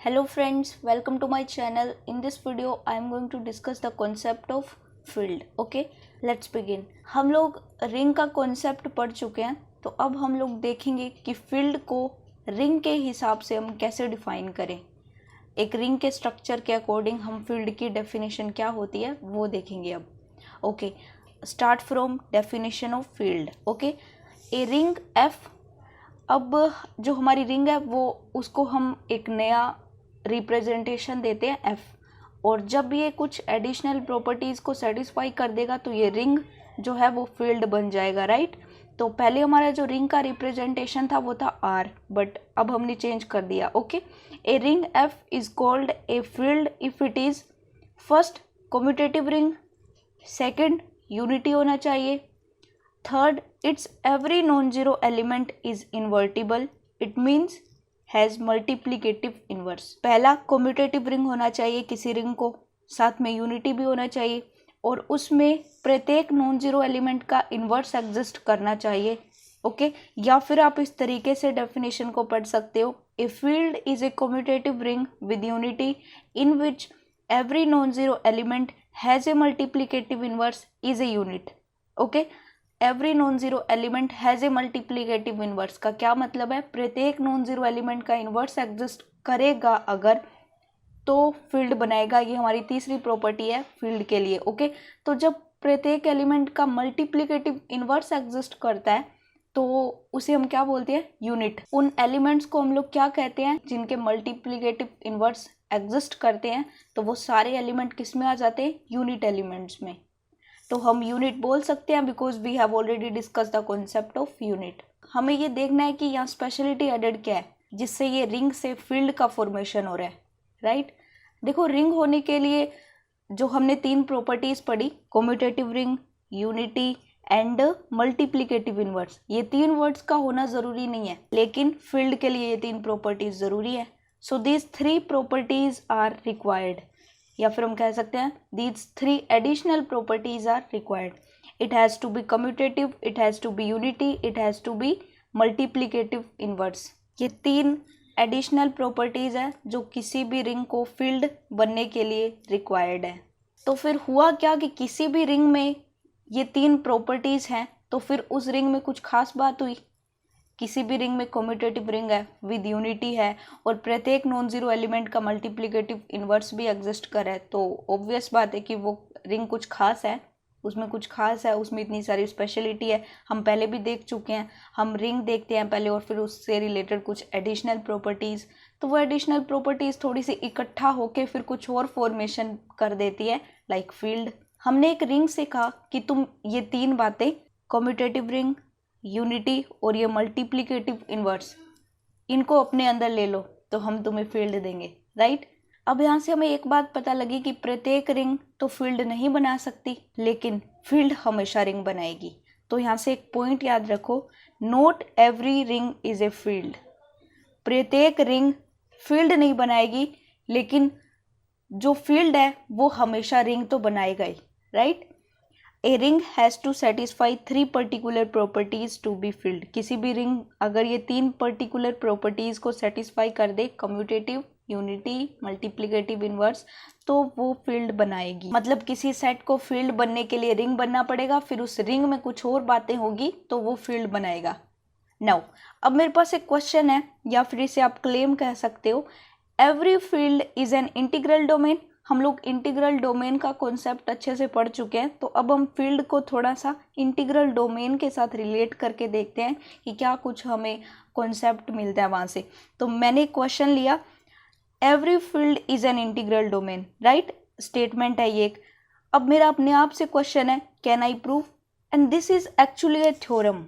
Hello friends, welcome to my channel. In this video I am going to discuss the concept of field. Okay, let's begin. हम लोग ring का concept पढ़ चुके हैं, तो अब हम लोग देखेंगे कि फील्ड को रिंग के हिसाब से हम कैसे डिफाइन करें। एक रिंग के स्ट्रक्चर के अकॉर्डिंग हम फील्ड की डेफिनेशन क्या होती है वो देखेंगे अब। Okay, start from definition of field. Okay, a ring F. अब जो हमारी रिंग है वो उसको हम एक नया रिप्रेजेंटेशन देते हैं एफ, और जब ये कुछ एडिशनल प्रॉपर्टीज़ को सेटिस्फाई कर देगा तो ये रिंग जो है वो फील्ड बन जाएगा, राइट। तो पहले हमारा जो रिंग का रिप्रेजेंटेशन था वो था आर, बट अब हमने चेंज कर दिया। Okay, a ring F is called a field if it is first commutative ring, second unity होना चाहिए, third it's every non zero element is invertible, it means has multiplicative inverse. पहला commutative ring होना चाहिए किसी ring को, साथ में unity भी होना चाहिए, और उसमें प्रत्येक नॉन जीरो एलिमेंट का इन्वर्स एग्जिस्ट करना चाहिए। ओके, या फिर आप इस तरीके से डेफिनेशन को पढ़ सकते हो, a field is a commutative ring with unity in which every non zero element has a multiplicative inverse is a unit. Okay, every non zero element has a multiplicative inverse का क्या मतलब है, प्रत्येक non zero element का inverse exist करेगा अगर, तो field बनाएगा। ये हमारी तीसरी प्रॉपर्टी है फील्ड के लिए। ओके, तो जब प्रत्येक एलिमेंट का मल्टीप्लिकेटिव इन्वर्स एग्जिस्ट करता है तो उसे हम क्या बोलते हैं, यूनिट। उन एलिमेंट्स को हम लोग क्या कहते हैं जिनके मल्टीप्लिकेटिव इन्वर्स एग्जिस्ट करते हैं, तो वो सारे एलिमेंट किस में आ जाते हैं, यूनिट एलिमेंट्स में। तो हम यूनिट बोल सकते हैं because we have already discuss the concept of unit. हमें ये देखना है कि यहाँ स्पेशलिटी एडेड क्या है जिससे ये रिंग से फील्ड का फॉर्मेशन हो रहा है, राइट। देखो, रिंग होने के लिए जो हमने तीन प्रॉपर्टीज पढ़ी, commutative ring, unity and multiplicative inverse, ये तीन वर्ड्स का होना ज़रूरी नहीं है, लेकिन फील्ड के लिए ये तीन प्रॉपर्टीज ज़रूरी है। So these three properties are required, या फिर हम कह सकते हैं these three additional properties are required. It has to be commutative, it has to be unity, it has to be multiplicative inverse. ये तीन एडिशनल प्रॉपर्टीज है जो किसी भी रिंग को फील्ड बनने के लिए रिक्वायर्ड है। तो फिर हुआ क्या कि किसी भी रिंग में ये तीन प्रॉपर्टीज हैं, तो फिर उस रिंग में कुछ खास बात हुई। किसी भी रिंग में कम्यूटेटिव रिंग है विद यूनिटी है और प्रत्येक नॉन जीरो एलिमेंट का मल्टीप्लिकेटिव इन्वर्स भी एग्जिस्ट कर है, तो ऑब्वियस बात है कि वो रिंग कुछ खास है, उसमें कुछ खास है, उसमें इतनी सारी स्पेशलिटी है। हम पहले भी देख चुके हैं, हम रिंग देखते हैं पहले और फिर उससे रिलेटेड कुछ एडिशनल प्रॉपर्टीज़, तो वो एडिशनल प्रॉपर्टीज़ थोड़ी सी इकट्ठा होकर फिर कुछ और फॉर्मेशन कर देती है, लाइक फील्ड। हमने एक रिंग से कहा कि तुम ये तीन बातें, कम्यूटेटिव रिंग, यूनिटी और ये मल्टीप्लिकेटिव इन्वर्स, इनको अपने अंदर ले लो तो हम तुम्हें फील्ड देंगे, राइट। अब यहाँ से हमें एक बात पता लगी कि प्रत्येक रिंग तो फील्ड नहीं बना सकती, लेकिन फील्ड हमेशा रिंग बनाएगी। तो यहाँ से एक पॉइंट याद रखो, not every ring is a field. प्रत्येक रिंग फील्ड नहीं बनाएगी, लेकिन जो फील्ड है वो हमेशा रिंग तो बनाएगा ही, right. A ring has to satisfy three particular properties to be field. किसी भी रिंग अगर ये तीन पर्टिकुलर प्रॉपर्टीज़ को सेटिस्फाई कर दे, कम्यूटेटिव, यूनिटी, मल्टीप्लिकेटिव इन्वर्स, तो वो फील्ड बनाएगी। मतलब किसी सेट को फील्ड बनने के लिए रिंग बनना पड़ेगा, फिर उस रिंग में कुछ और बातें होगी तो वो फील्ड बनाएगा। नाउ अब मेरे पास एक क्वेश्चन है, या फिर इसे आप क्लेम कह सकते हो, every field is an integral domain. हम लोग इंटीग्रल डोमेन का कॉन्सेप्ट अच्छे से पढ़ चुके हैं, तो अब हम फील्ड को थोड़ा सा इंटीग्रल डोमेन के साथ रिलेट करके देखते हैं कि क्या कुछ हमें कॉन्सेप्ट मिलता है वहाँ से। तो मैंने क्वेश्चन लिया, every field is an integral domain, right, statement है ये। अब मेरा अपने आप से क्वेश्चन है, can I prove, and this is actually a theorem.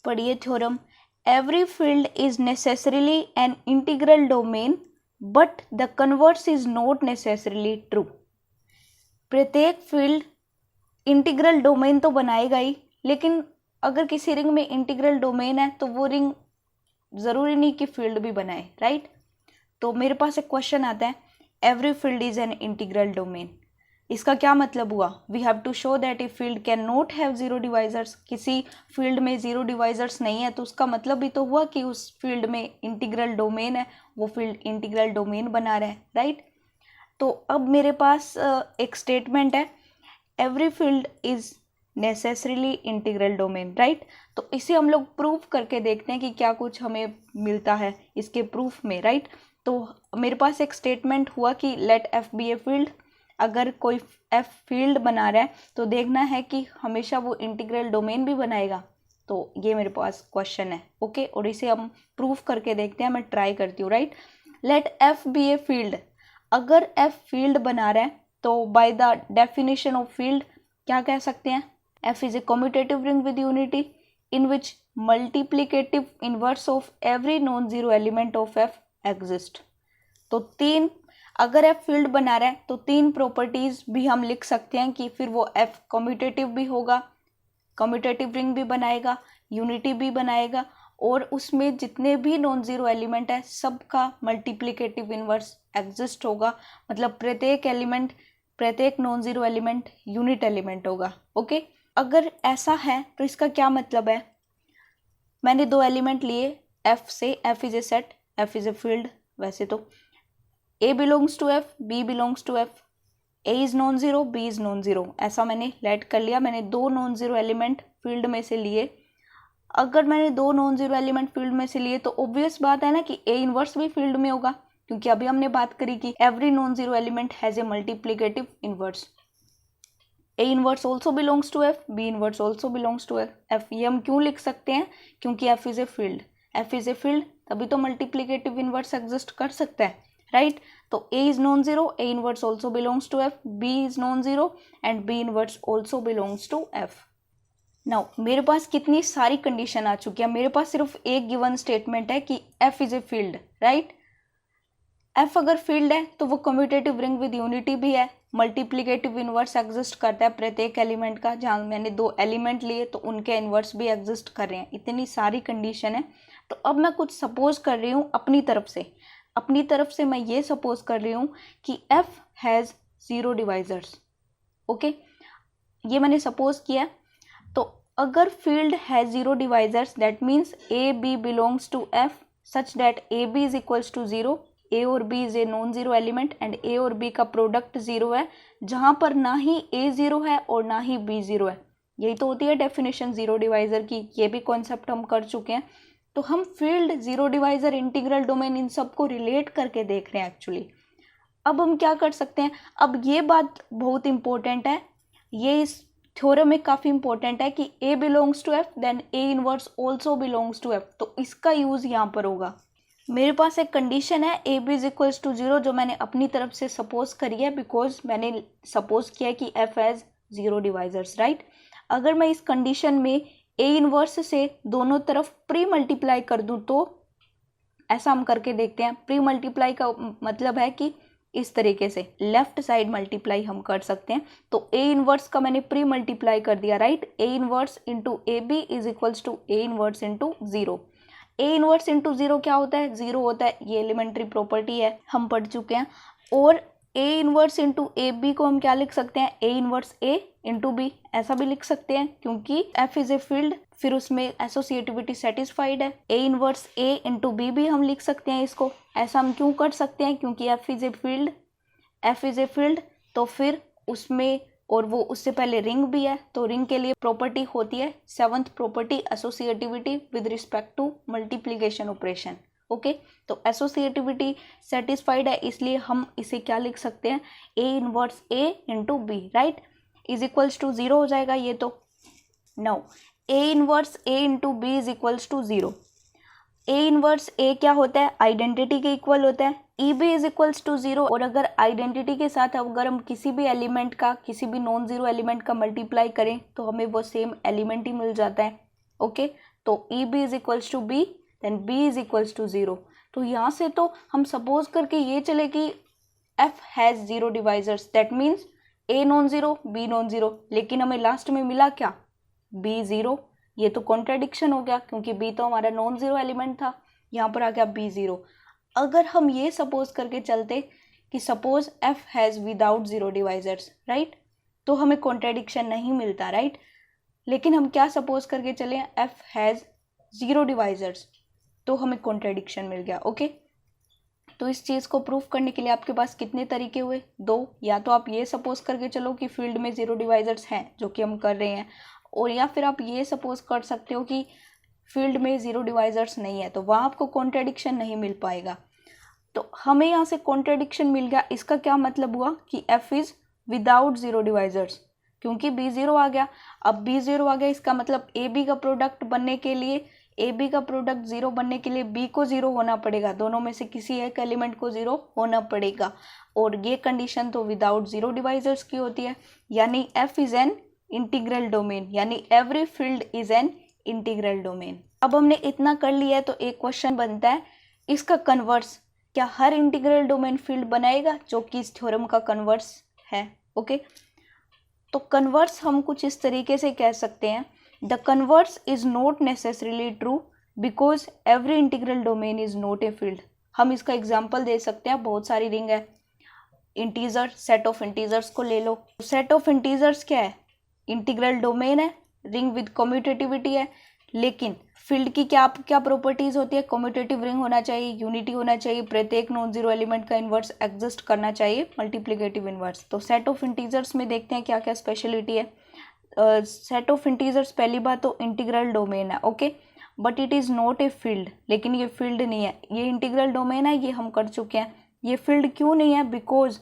पढ़िए theorem, every field is necessarily an integral domain but the converse is not necessarily true. प्रत्येक फील्ड इंटीग्रल डोमेन तो बनाएगा ही, लेकिन अगर किसी रिंग में इंटीग्रल डोमेन है तो वो रिंग ज़रूरी नहीं कि फील्ड भी बनाए, राइट। तो मेरे पास एक क्वेश्चन आता है, every field is an integral domain, इसका क्या मतलब हुआ, we have to show that a field can not have zero divisors, किसी फील्ड में जीरो डिवाइजर्स नहीं है, तो उसका मतलब भी तो हुआ कि उस फील्ड में इंटीग्रल डोमेन है, वो फील्ड इंटीग्रल डोमेन बना रहा है, राइट। तो अब मेरे पास एक स्टेटमेंट है, every field is necessarily integral domain, right. तो इसे हम लोग प्रूफ करके देखते हैं कि क्या कुछ हमें मिलता है इसके प्रूफ में, राइट। तो मेरे पास एक स्टेटमेंट हुआ कि let F be a field, अगर कोई एफ फील्ड बना रहा है तो देखना है कि हमेशा वो इंटीग्रल डोमेन भी बनाएगा। तो ये मेरे पास क्वेश्चन है, ओके, और इसे हम प्रूफ करके देखते हैं, मैं ट्राई करती हूँ, right. Let F be a field, अगर एफ फील्ड बना रहा है तो by the definition of field क्या कह सकते हैं, F is a commutative ring with unity in which multiplicative inverse of every non zero element of F exist. तो तीन, अगर एफ फील्ड बना रहा है तो तीन प्रॉपर्टीज भी हम लिख सकते हैं कि फिर वो एफ कम्यूटेटिव भी होगा, कम्यूटेटिव रिंग भी बनाएगा, यूनिटी भी बनाएगा, और उसमें जितने भी नॉन जीरो एलिमेंट है सबका मल्टीप्लिकेटिव इनवर्स एग्जिस्ट होगा, मतलब प्रत्येक एलिमेंट, प्रत्येक non zero element unit element होगा, ओके। अगर ऐसा है तो इसका क्या मतलब है, मैंने दो एलिमेंट लिए एफ से, F is A set, F is a field, वैसे तो A belongs to F, B belongs to F, A is non zero, B is non zero, ऐसा मैंने लेट कर लिया। मैंने दो नॉन जीरो एलिमेंट फील्ड में से लिए। अगर मैंने दो नॉन जीरो एलिमेंट फील्ड में से लिए तो ऑब्वियस बात है ना कि A इनवर्स भी फील्ड में होगा, क्योंकि अभी हमने बात करी कि every non zero element has a multiplicative inverse. A inverse also belongs to F, B inverse also belongs to F। ये हम क्यों लिख सकते हैं, क्योंकि F is a field, F is a field तभी तो मल्टीप्लिकेटिव इनवर्स एग्जिस्ट कर सकता है, राइट। तो A is non-zero, A inverse also belongs to F, B is non-zero and B inverse also belongs to F. Now मेरे पास कितनी सारी condition आ चुकी है, मेरे पास सिर्फ एक गिवन स्टेटमेंट है कि F is a field, right. F अगर फील्ड है तो वो कम्यूटेटिव रिंग विद यूनिटी भी है, मल्टीप्लिकेटिव इनवर्स एग्जिस्ट करता है प्रत्येक एलिमेंट का, जहाँ मैंने दो एलिमेंट लिए तो उनके इनवर्स भी एग्जिस्ट कर रहे हैं, इतनी सारी कंडीशन है। तो अब मैं कुछ सपोज कर रही हूँ अपनी तरफ से मैं ये सपोज कर रही हूँ कि F has zero divisors, okay, ये मैंने सपोज किया। तो अगर field has zero divisors that means A B belongs to F such that A B is equals to zero, A और B is a non zero element and A और B का product zero है, जहाँ पर ना ही A zero है और ना ही B जीरो है। यही तो होती है डेफिनेशन जीरो डिवाइजर की, ये भी कॉन्सेप्ट हम कर चुके हैं। तो हम field, zero divisor, integral domain, इन सबको रिलेट करके देख रहे हैं एक्चुअली। अब हम क्या कर सकते हैं, अब ये बात बहुत इंपॉर्टेंट है, ये इस थ्योरम में काफ़ी इंपॉर्टेंट है कि A belongs to F then A inverse also belongs to F, तो इसका यूज़ यहाँ पर होगा। मेरे पास एक कंडीशन है A B is equals to zero, जो मैंने अपनी तरफ से सपोज करी है, बिकॉज मैंने सपोज किया कि F has zero divisors, right. अगर मैं इस कंडीशन में A इनवर्स से दोनों तरफ प्री मल्टीप्लाई कर दूं तो ऐसा हम करके देखते हैं। प्री मल्टीप्लाई का मतलब है कि इस तरीके से लेफ्ट साइड मल्टीप्लाई हम कर सकते हैं। तो A इनवर्स का मैंने प्री मल्टीप्लाई कर दिया, right. A inverse into A B is equals to A inverse into zero. A inverse into zero क्या होता है, जीरो होता है, ये एलिमेंट्री प्रॉपर्टी है, हम पढ़ चुके हैं। और A inverse into A B को हम क्या लिख सकते हैं, A inverse A into B, ऐसा भी लिख सकते हैं क्योंकि F इज ए फील्ड, फिर उसमें एसोसिएटिविटी सेटिस्फाइड है। A inverse A into B भी हम लिख सकते हैं इसको, ऐसा हम क्यों कर सकते हैं, क्योंकि F इज ए फील्ड, तो फिर उसमें, और वो उससे पहले रिंग भी है, तो रिंग के लिए प्रॉपर्टी होती है seventh property, associativity with respect to multiplication operation, okay. तो एसोसिएटिविटी सेटिस्फाइड है, इसलिए हम इसे क्या लिख सकते हैं, A inverse A into B, right, is equals to zero हो जाएगा ये तो। Now A inverse A into B is equals to zero. A inverse A क्या होता है, आइडेंटिटी के इक्वल होता है, E B is equals to zero. और अगर आइडेंटिटी के साथ अगर हम किसी भी एलिमेंट का, किसी भी नॉन जीरो एलिमेंट का मल्टीप्लाई करें तो हमें वो सेम एलिमेंट ही मिल जाता है, ओके। तो E B is equals to B then B is equals to zero. तो यहाँ से तो हम सपोज करके ये चले कि F has zero divisors, that means A non zero B non zero, लेकिन हमें लास्ट में मिला क्या, B जीरो। ये तो कॉन्ट्राडिक्शन हो गया क्योंकि B तो हमारा नॉन जीरो एलिमेंट था, यहाँ पर आ गया B जीरो। अगर हम ये सपोज करके चलते कि suppose f has without zero divisors, right, तो हमें कॉन्ट्रेडिक्शन नहीं मिलता, राइट। लेकिन हम क्या सपोज करके चले, f हैज़ ज़ीरो डिवाइजर्स, तो हमें कॉन्ट्रेडिक्शन मिल गया, ओके। तो इस चीज़ को प्रूफ करने के लिए आपके पास कितने तरीके हुए, 2। या तो आप ये सपोज करके चलो कि फील्ड में ज़ीरो डिवाइजर्स हैं, जो कि हम कर रहे हैं, और या फिर आप ये सपोज कर सकते हो कि फील्ड में ज़ीरो डिवाइजर्स नहीं है, तो वहाँ आपको कॉन्ट्रेडिक्शन नहीं मिल पाएगा। तो हमें यहाँ से कॉन्ट्रेडिक्शन मिल गया। इसका क्या मतलब हुआ कि f is without zero divisors, क्योंकि b ज़ीरो आ गया। अब b ज़ीरो आ गया, इसका मतलब ए बी का प्रोडक्ट बनने के लिए, ए बी का प्रोडक्ट ज़ीरो बनने के लिए b को ज़ीरो होना पड़ेगा, दोनों में से किसी एक एलिमेंट को ज़ीरो होना पड़ेगा, और ये कंडीशन तो विदाउट ज़ीरो डिवाइजर्स की होती है। यानी f is an integral domain, यानी every field is an integral domain. अब हमने इतना कर लिया है, तो एक क्वेश्चन बनता है, इसका कन्वर्स, क्या हर इंटीग्रल डोमेन फील्ड बनाएगा, जो कि इस थ्योरम का कन्वर्स है, ओके। तो कन्वर्स हम कुछ इस तरीके से कह सकते हैं, the converse is not necessarily true because every integral domain is not a field. हम इसका एग्जाम्पल दे सकते हैं, बहुत सारी रिंग है, इंटीजर, सेट ऑफ इंटीजर्स को ले लो। सेट ऑफ इंटीजर्स क्या है, इंटीग्रल डोमेन है, रिंग विद कम्यूटेटिविटी है, लेकिन फील्ड की क्या प्रॉपर्टीज होती है, कम्यूटेटिव रिंग होना चाहिए, यूनिटी होना चाहिए, प्रत्येक नॉन जीरो एलिमेंट का इन्वर्स एग्जिस्ट करना चाहिए, मल्टीप्लिकेटिव इन्वर्स। तो सेट ऑफ इंटीजर्स में देखते हैं क्या क्या स्पेशलिटी है। सेट ऑफ इंटीजर्स, पहली बात तो इंटीग्रल डोमेन है, okay, but it is not a field, लेकिन ये फील्ड नहीं है। ये इंटीग्रल डोमेन है, ये हम कर चुके हैं। ये फील्ड क्यों नहीं है, बिकॉज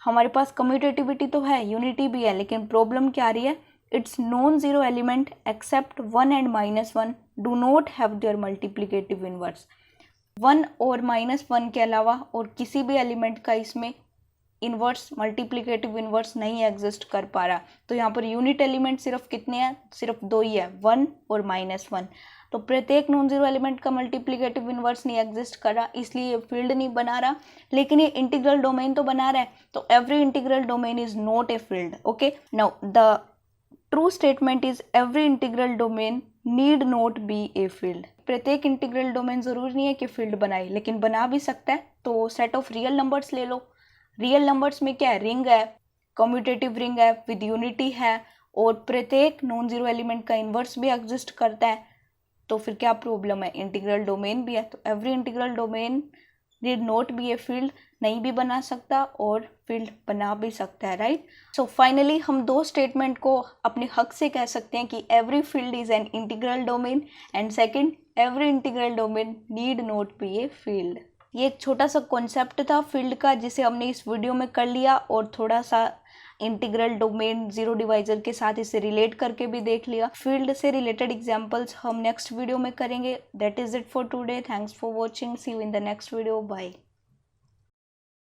हमारे पास कम्यूटेटिविटी तो है, यूनिटी भी है, लेकिन प्रॉब्लम क्या आ रही है, its non-zero element except 1 and -1 do not have their multiplicative inverse। 1 और -1 के अलावा और किसी भी एलिमेंट का इसमें इन्वर्स, मल्टीप्लिकेटिव इन्वर्स नहीं एग्जिस्ट कर पा रहा। तो यहाँ पर यूनिट एलिमेंट सिर्फ कितने हैं, सिर्फ 2 ही है, 1 और -1। तो प्रत्येक नॉन जीरो एलिमेंट का मल्टीप्लिकेटिव इन्वर्स नहीं एग्जिस्ट कर रहा, इसलिए ये फील्ड नहीं बना रहा, लेकिन ये इंटीग्रल डोमेन तो बना रहा है। तो every integral domain is not a field, okay. Now the true statement is every integral domain need not be a field. प्रत्येक इंटीग्रल डोमेन जरूरी नहीं है कि फील्ड बनाए, लेकिन बना भी सकता है। तो सेट ऑफ रियल नंबर्स ले लो। रियल नंबर्स में क्या है, रिंग है, कम्यूटेटिव रिंग है, विद यूनिटी है, और प्रत्येक नॉन जीरो एलिमेंट का इन्वर्स भी एग्जिस्ट करता है। तो फिर क्या प्रॉब्लम है, इंटीग्रल डोमेन भी है। तो every integral domain need not be a field, नहीं भी बना सकता और फील्ड बना भी सकता है, राइट। सो फाइनली हम दो स्टेटमेंट को अपने हक से कह सकते हैं कि every field is an integral domain, and second, every integral domain need not be a field. ये एक छोटा सा कॉन्सेप्ट था फील्ड का, जिसे हमने इस वीडियो में कर लिया, और थोड़ा सा इंटीग्रल डोमेन जीरो डिवाइजर के साथ इसे रिलेट करके भी देख लिया। फील्ड से रिलेटेड एग्जांपल्स हम नेक्स्ट वीडियो में करेंगे। That is it for today. Thanks for watching, see you in the next video, bye.